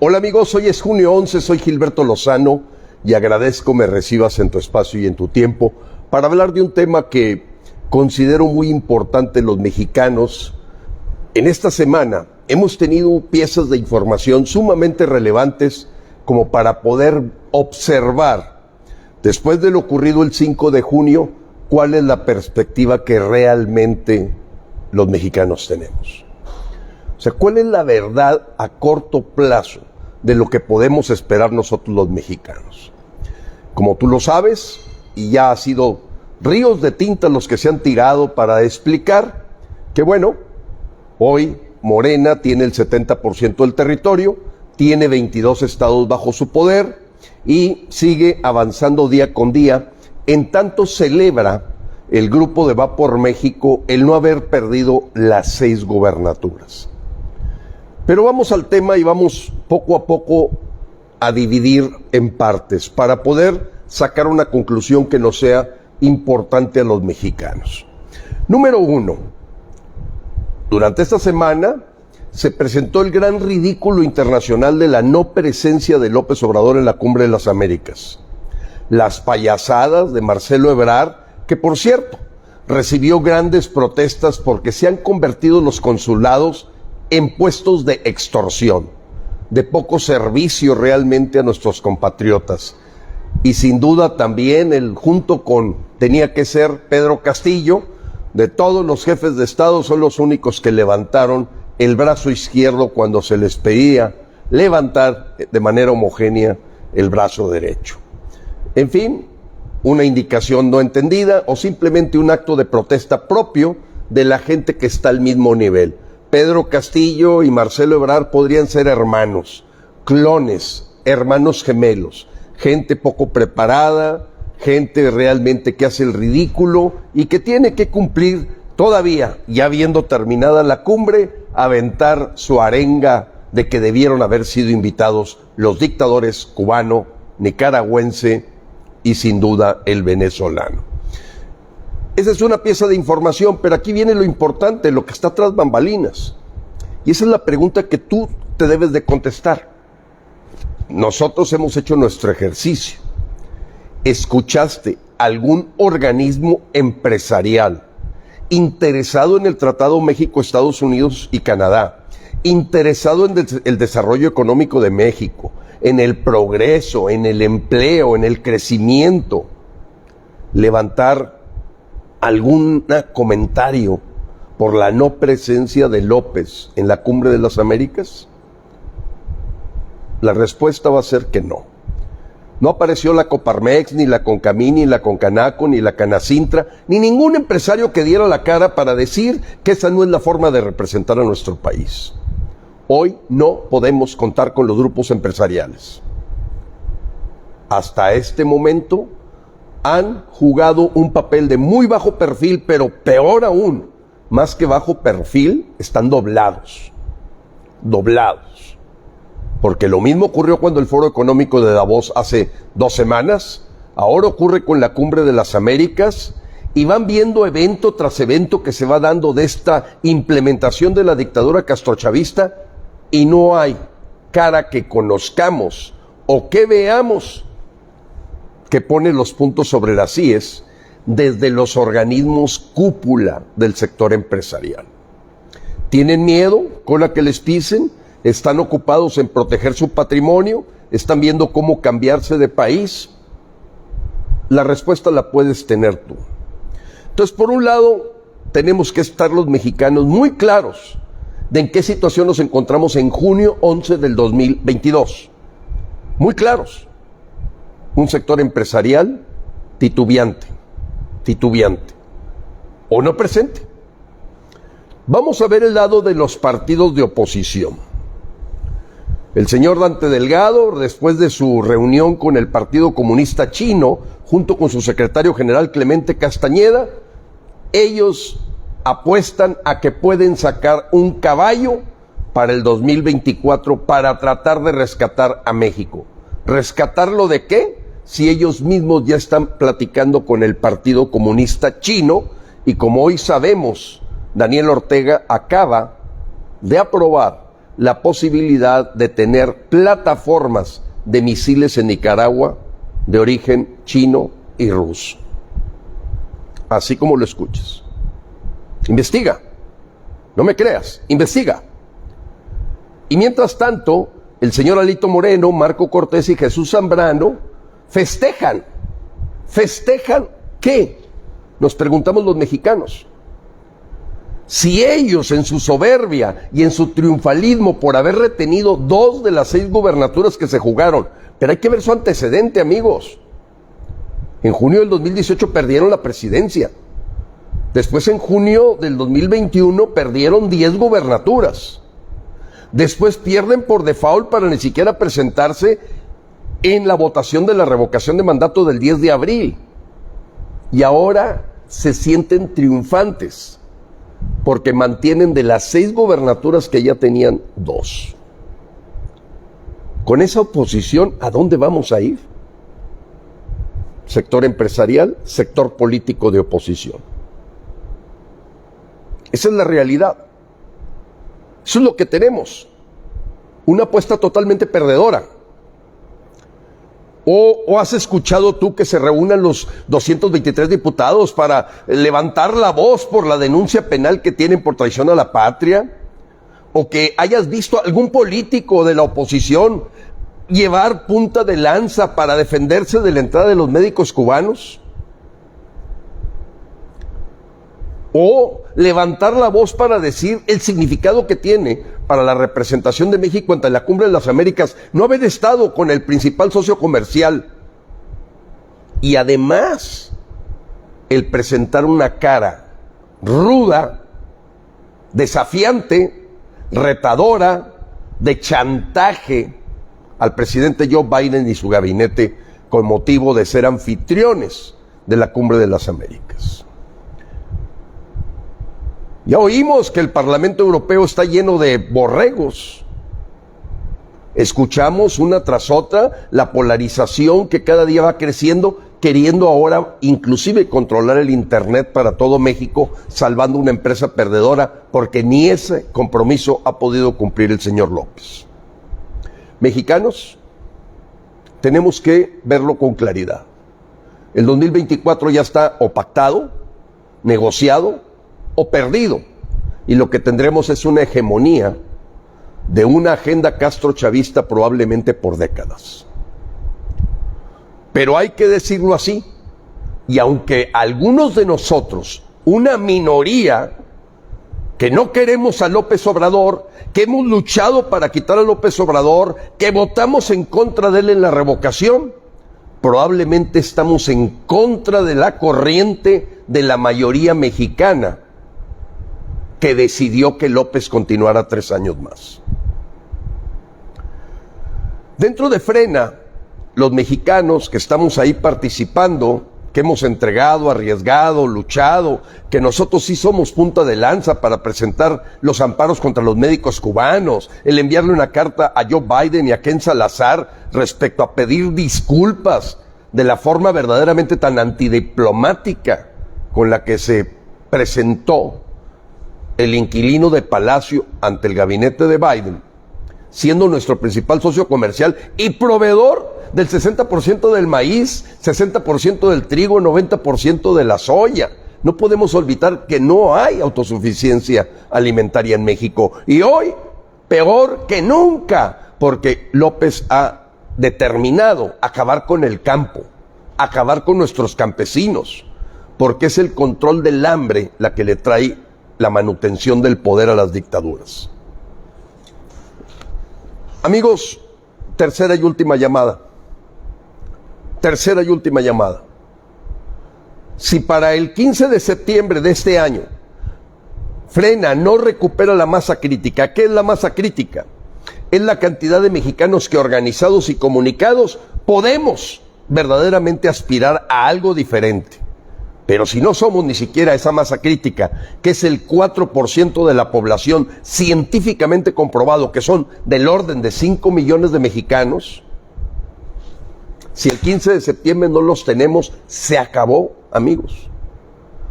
Hola amigos, hoy es junio 11, soy Gilberto Lozano y agradezco me recibas en tu espacio y en tu tiempo para hablar de un tema que considero muy importante en los mexicanos. En esta semana hemos tenido piezas de información sumamente relevantes como para poder observar, después de lo ocurrido el 5 de junio, cuál es la perspectiva que realmente los mexicanos tenemos. O sea, ¿cuál es la verdad a corto plazo de lo que podemos esperar nosotros los mexicanos? Como tú lo sabes, y ya ha sido ríos de tinta los que se han tirado para explicar que, bueno, hoy Morena tiene el 70% del territorio, tiene 22 estados bajo su poder y sigue avanzando día con día, en tanto celebra el grupo de Va por México el no haber perdido las 6 gubernaturas. Pero vamos al tema y vamos poco a poco a dividir en partes para poder sacar una conclusión que nos sea importante a los mexicanos. Número 1. Durante esta semana se presentó el gran ridículo internacional de la no presencia de López Obrador en la Cumbre de las Américas. Las payasadas de Marcelo Ebrard, que por cierto, recibió grandes protestas porque se han convertido los consulados en puestos de extorsión, de poco servicio realmente a nuestros compatriotas. Y sin duda también junto con, tenía que ser Pedro Castillo, de todos los jefes de Estado son los únicos que levantaron el brazo izquierdo cuando se les pedía levantar de manera homogénea el brazo derecho. En fin, una indicación no entendida o simplemente un acto de protesta propio de la gente que está al mismo nivel. Pedro Castillo y Marcelo Ebrard podrían ser hermanos, clones, hermanos gemelos, gente poco preparada, gente realmente que hace el ridículo y que tiene que cumplir todavía, ya habiendo terminada la cumbre, aventar su arenga de que debieron haber sido invitados los dictadores cubano, nicaragüense y sin duda el venezolano. Esa es una pieza de información, pero aquí viene lo importante, lo que está tras bambalinas. Y esa es la pregunta que tú te debes de contestar. Nosotros hemos hecho nuestro ejercicio. ¿Escuchaste algún organismo empresarial interesado en el Tratado México, Estados Unidos y Canadá, interesado en el desarrollo económico de México, en el progreso, en el empleo, en el crecimiento, levantar algún comentario por la no presencia de López en la Cumbre de las Américas? La respuesta va a ser que no. No apareció la Coparmex, ni la Concamín, ni la Concanaco, ni la Canacintra, ni ningún empresario que diera la cara para decir que esa no es la forma de representar a nuestro país. Hoy no podemos contar con los grupos empresariales. Hasta este momento han jugado un papel de muy bajo perfil, pero peor aún, más que bajo perfil, están doblados. Doblados. Porque lo mismo ocurrió cuando el Foro Económico de Davos hace 2 semanas, ahora ocurre con la Cumbre de las Américas, y van viendo evento tras evento que se va dando de esta implementación de la dictadura castrochavista, y no hay cara que conozcamos o que veamos que pone los puntos sobre las íes desde los organismos cúpula del sector empresarial. ¿Tienen miedo con la que les pisen? ¿Están ocupados en proteger su patrimonio? ¿Están viendo cómo cambiarse de país? La respuesta la puedes tener tú. Entonces, por un lado, tenemos que estar los mexicanos muy claros de en qué situación nos encontramos en junio 11 del 2022. Muy claros. Un sector empresarial titubeante, o no presente. Vamos a ver el lado de los partidos de oposición. El señor Dante Delgado, después de su reunión con el Partido Comunista Chino, junto con su secretario general Clemente Castañeda, ellos apuestan a que pueden sacar un caballo para el 2024 para tratar de rescatar a México. ¿Rescatarlo de qué? Si ellos mismos ya están platicando con el Partido Comunista Chino, y como hoy sabemos, Daniel Ortega acaba de aprobar la posibilidad de tener plataformas de misiles en Nicaragua de origen chino y ruso. Así como lo escuchas. Investiga. No me creas, investiga. Y mientras tanto, el señor Alito Moreno, Marco Cortés y Jesús Zambrano festejan. ¿Festejan qué? Nos preguntamos los mexicanos. Si ellos en su soberbia y en su triunfalismo por haber retenido 2 de las 6 gubernaturas que se jugaron, pero hay que ver su antecedente, amigos. En junio del 2018 perdieron la presidencia. Después en junio del 2021 perdieron 10 gubernaturas. Después pierden por default para ni siquiera presentarse en la votación de la revocación de mandato del 10 de abril. Y ahora se sienten triunfantes porque mantienen de las 6 gubernaturas que ya tenían 2. Con esa oposición, ¿a dónde vamos a ir? Sector empresarial, sector político de oposición. Esa es la realidad. Eso es lo que tenemos. Una apuesta totalmente perdedora. ¿O has escuchado tú que se reúnan los 223 diputados para levantar la voz por la denuncia penal que tienen por traición a la patria? ¿O que hayas visto a algún político de la oposición llevar punta de lanza para defenderse de la entrada de los médicos cubanos? ¿O levantar la voz para decir el significado que tiene para la representación de México ante la Cumbre de las Américas no haber estado con el principal socio comercial? Y además, el presentar una cara ruda, desafiante, retadora, de chantaje al presidente Joe Biden y su gabinete con motivo de ser anfitriones de la Cumbre de las Américas. Ya oímos que el Parlamento Europeo está lleno de borregos. Escuchamos una tras otra la polarización que cada día va creciendo, queriendo ahora inclusive controlar el Internet para todo México, salvando una empresa perdedora, porque ni ese compromiso ha podido cumplir el señor López. Mexicanos, tenemos que verlo con claridad. El 2024 ya está o pactado, negociado, o perdido, y lo que tendremos es una hegemonía de una agenda castrochavista probablemente por décadas. Pero hay que decirlo así, y aunque algunos de nosotros, una minoría que no queremos a López Obrador, que hemos luchado para quitar a López Obrador, que votamos en contra de él en la revocación, probablemente estamos en contra de la corriente de la mayoría mexicana que decidió que López continuara 3 años más. Dentro de Frena, los mexicanos que estamos ahí participando, que hemos entregado, arriesgado, luchado, que nosotros sí somos punta de lanza para presentar los amparos contra los médicos cubanos, el enviarle una carta a Joe Biden y a Ken Salazar respecto a pedir disculpas de la forma verdaderamente tan antidiplomática con la que se presentó el inquilino de Palacio ante el gabinete de Biden, siendo nuestro principal socio comercial y proveedor del 60% del maíz, 60% del trigo, 90% de la soya. No podemos olvidar que no hay autosuficiencia alimentaria en México. Y hoy, peor que nunca, porque López ha determinado acabar con el campo, acabar con nuestros campesinos, porque es el control del hambre la que le trae la manutención del poder a las dictaduras. Amigos, tercera y última llamada. Tercera y última llamada. Si para el 15 de septiembre de este año Frena no recupera la masa crítica, ¿qué es la masa crítica? Es la cantidad de mexicanos que, organizados y comunicados, podemos verdaderamente aspirar a algo diferente. Pero si no somos ni siquiera esa masa crítica, que es el 4% de la población científicamente comprobado, que son del orden de 5 millones de mexicanos, si el 15 de septiembre no los tenemos, se acabó, amigos.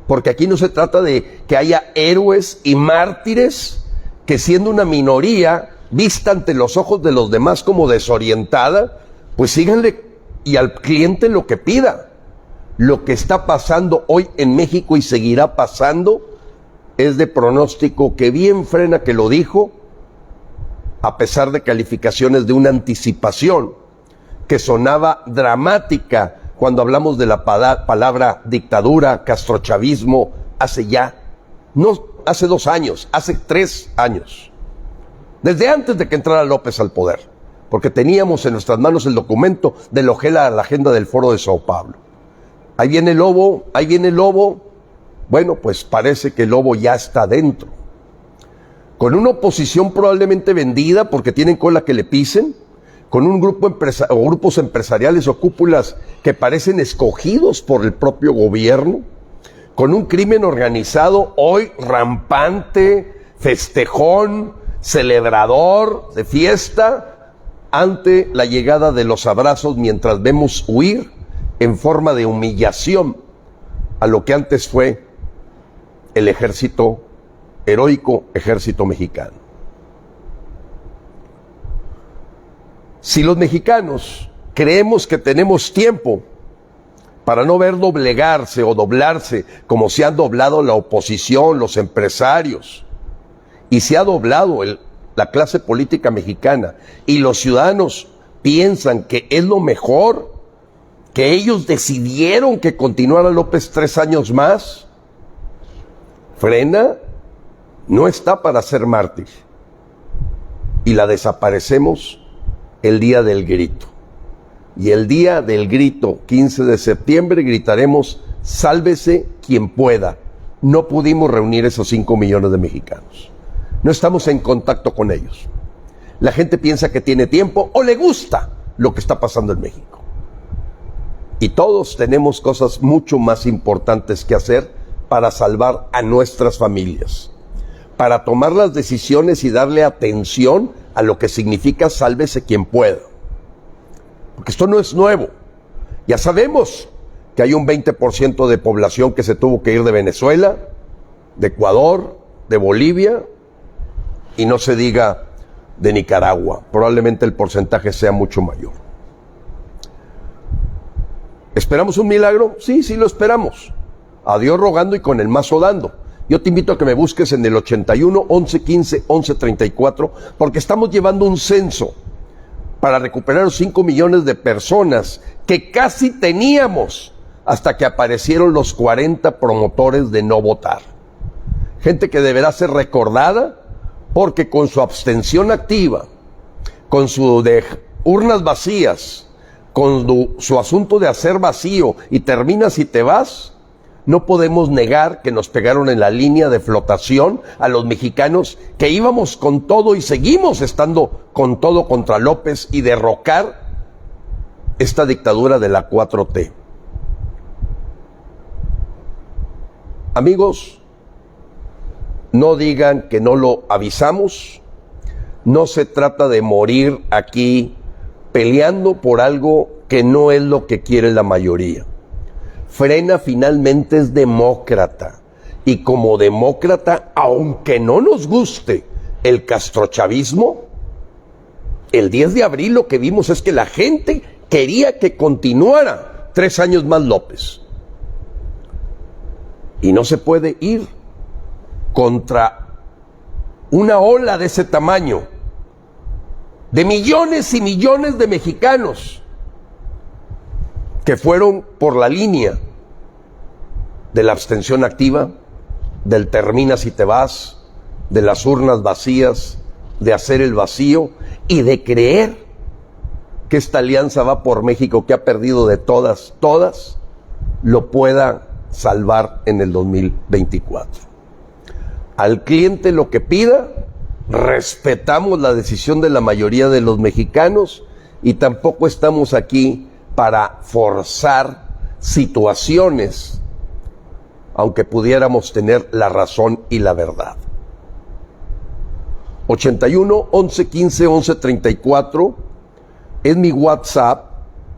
Porque aquí no se trata de que haya héroes y mártires que, siendo una minoría, vista ante los ojos de los demás como desorientada, pues síganle y al cliente lo que pida. Lo que está pasando hoy en México y seguirá pasando es de pronóstico que bien Frena que lo dijo, a pesar de calificaciones de una anticipación que sonaba dramática cuando hablamos de la palabra dictadura, castrochavismo, hace 2 años, hace 3 años, desde antes de que entrara López al poder, porque teníamos en nuestras manos el documento de lo que era la agenda del Foro de Sao Paulo. Ahí viene el lobo, ahí viene el lobo. Bueno, pues parece que el lobo ya está dentro. Con una oposición probablemente vendida porque tienen cola que le pisen, con un grupo o grupos empresariales o cúpulas que parecen escogidos por el propio gobierno, con un crimen organizado hoy rampante, festejón, celebrador, de fiesta, ante la llegada de los abrazos mientras vemos huir en forma de humillación a lo que antes fue el ejército, heroico ejército mexicano. Si los mexicanos creemos que tenemos tiempo para no ver doblegarse o doblarse como se han doblado la oposición, los empresarios, y se ha doblado la clase política mexicana, y los ciudadanos piensan que es lo mejor, que ellos decidieron que continuara López 3 años más, Frena no está para ser mártir, y la desaparecemos el día del grito. Y el día del grito, 15 de septiembre, gritaremos: sálvese quien pueda. No pudimos reunir esos 5 millones de mexicanos. No estamos en contacto con ellos. La gente piensa que tiene tiempo o le gusta lo que está pasando en México. Y todos tenemos cosas mucho más importantes que hacer para salvar a nuestras familias, para tomar las decisiones y darle atención a lo que significa sálvese quien pueda. Porque esto no es nuevo. Ya sabemos que hay un 20% de población que se tuvo que ir de Venezuela, de Ecuador, de Bolivia, y no se diga de Nicaragua. Probablemente el porcentaje sea mucho mayor. ¿Esperamos un milagro? Sí, sí lo esperamos. A Dios rogando y con el mazo dando. Yo te invito a que me busques en el 81 11 15 11 34, porque estamos llevando un censo para recuperar los 5 millones de personas que casi teníamos hasta que aparecieron los 40 promotores de no votar. Gente que deberá ser recordada porque con su abstención activa, con su de urnas vacías, con su asunto de hacer vacío y terminas y te vas, no podemos negar que nos pegaron en la línea de flotación a los mexicanos que íbamos con todo y seguimos estando con todo contra López y derrocar esta dictadura de la 4T. Amigos, no digan que no lo avisamos. No se trata de morir aquí peleando por algo que no es lo que quiere la mayoría. Frena finalmente es demócrata, y como demócrata, aunque no nos guste el castrochavismo, el 10 de abril lo que vimos es que la gente quería que continuara 3 años más López. Y no se puede ir contra una ola de ese tamaño, de millones y millones de mexicanos que fueron por la línea de la abstención activa, del terminas y te vas, de las urnas vacías, de hacer el vacío y de creer que esta alianza va por México, que ha perdido de todas, lo pueda salvar en el 2024. Al cliente lo que pida, respetamos la decisión de la mayoría de los mexicanos y tampoco estamos aquí para forzar situaciones, aunque pudiéramos tener la razón y la verdad. 81 11 15 11 34 es mi WhatsApp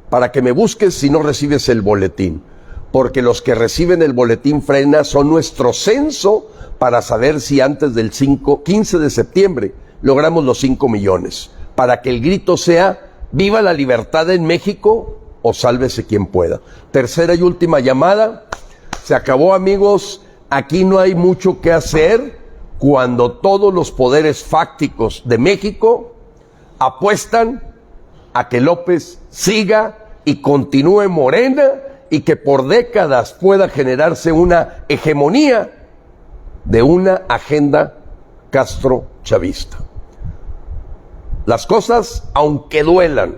para que me busques si no recibes el boletín, porque los que reciben el boletín Frena son nuestro censo para saber si antes del 15 de septiembre logramos los 5 millones, para que el grito sea: ¡viva la libertad en México o sálvese quien pueda! Tercera y última llamada. Se acabó, amigos. Aquí no hay mucho que hacer cuando todos los poderes fácticos de México apuestan a que López siga y continúe Morena y que por décadas pueda generarse una hegemonía de una agenda castro-chavista. Las cosas, aunque duelan,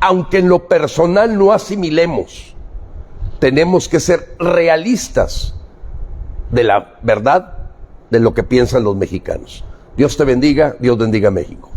aunque en lo personal no asimilemos, tenemos que ser realistas de la verdad de lo que piensan los mexicanos. Dios te bendiga, Dios bendiga a México.